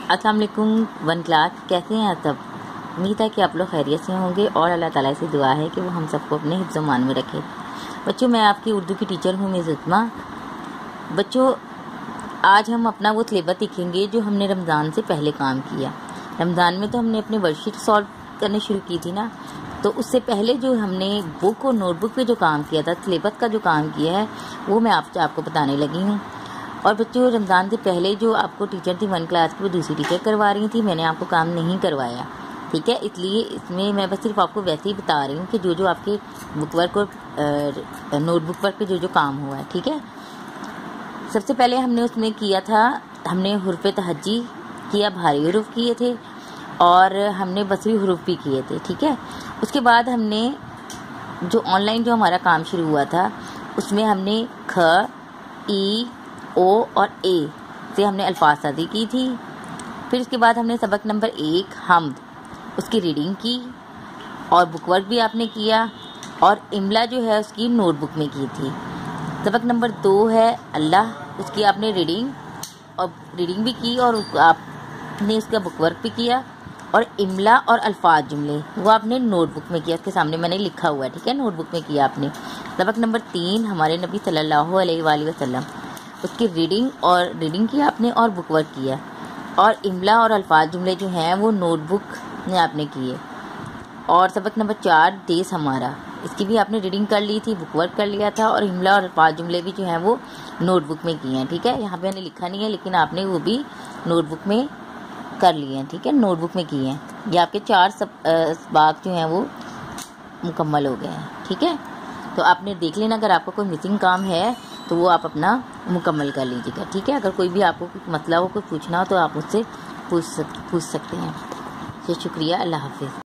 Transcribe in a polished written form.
السلام علیکم one class, کیسے ہیں آپ سب؟ امید ہے کہ آپ لوگ خیریت سے ہوں گے اور اللہ تعالیٰ سے دعا ہے کہ وہ ہم سب کو اپنے حفظ و امان میں رکھے۔ بچوں، میں آپ کی اردو کی ٹیچر ہوں مس عظمیٰ۔ بچوں، آج ہم اپنا وہ سلیبس دیکھیں گے جو ہم نے رمضان سے پہلے کام کیا۔ رمضان میں تو ہم نے اپنے ورک شیٹ سالو کرنے شروع کی تھی نا، تو اس سے پہلے جو ہم نے بک اور نوٹ بک پہ جو کام کیا تھا، سلیبس کا جو کام کیا ہے، وہ میں آپ کو بتانے لگی ہوں۔ اور بچوں، رمضان سے پہلے جو آپ کو ٹیچر تھی ون کلاس کی، وہ دوسری ٹیچر کروا رہی تھی، میں نے آپ کو کام نہیں کروایا، ٹھیک ہے؟ اس لیے اس میں بس صرف آپ کو ویسے ہی بتا رہی ہوں کہ جو آپ کے بک ورک اور نوٹ بک ورک پہ جو کام ہوا ہے، ٹھیک ہے؟ سب سے پہلے ہم نے اس میں کیا تھا، ہم نے حروف تہجی کیا، بھاری حروف کیے تھے، اور ہم نے بصری حروف بھی کیے تھے، ٹھیک ہے؟ اس کے بعد ہم نے جو آن لائن جو ہمارا کام شروع ہوا تھا، اس میں ہم نے کھ، ای، او اور اے سے ہم نے الفاظ سازی کی تھی۔ پھر اس کے بعد ہم نے سبق نمبر 1 حمد، اس کی ریڈنگ کی اور بک ورک بھی آپ نے کیا، اور املا جو ہے اس کی نوٹ بک میں کی تھی۔ سبق نمبر 2 ہے اللہ، اس کی آپ نے ریڈنگ بھی کی اور آپ نے اس کا بک ورک بھی کیا، اور املا اور الفاظ جملے وہ آپ نے نوٹ بک میں کیا، اس کے سامنے میں نے لکھا ہوا ہے، ٹھیک ہے؟ نوٹ بک میں کیا آپ نے۔ سبق نمبر 3 ہمارے نبی صلی اللہ علیہ وآلہ وسلم، اس کی ریڈنگ کی آپ نے اور بک ورک کیا، اور املا اور الفاظ جملے جو ہیں وہ نوٹ بک میں آپ نے کیے۔ اور سبق نمبر 4 دیس ہمارا، اس کی بھی آپ نے ریڈنگ کر لی تھی، بک ورک کر لیا تھا، اور املا اور الفاظ جملے بھی جو ہیں وہ نوٹ بک میں کیے ہیں، ٹھیک ہے؟ یہاں پہ میں نے لکھا نہیں ہے، لیکن آپ نے وہ بھی نوٹ بک میں کر لیے ہیں، ٹھیک ہے؟ نوٹ بک میں کیے ہیں۔ یہ آپ کے 4 اسباق جو ہیں وہ مکمل ہو گئے ہیں، ٹھیک ہے؟ تو آپ نے دیکھ لینا، اگر آپ کا کوئی مسنگ کام ہے تو وہ آپ اپنا مکمل کر لیجیے گا، ٹھیک ہے؟ اگر کوئی بھی آپ کو کچھ مسئلہ ہو، کچھ پوچھنا ہو تو آپ مجھ سے پوچھ سکتے ہیں۔ شکریہ، اللہ حافظ۔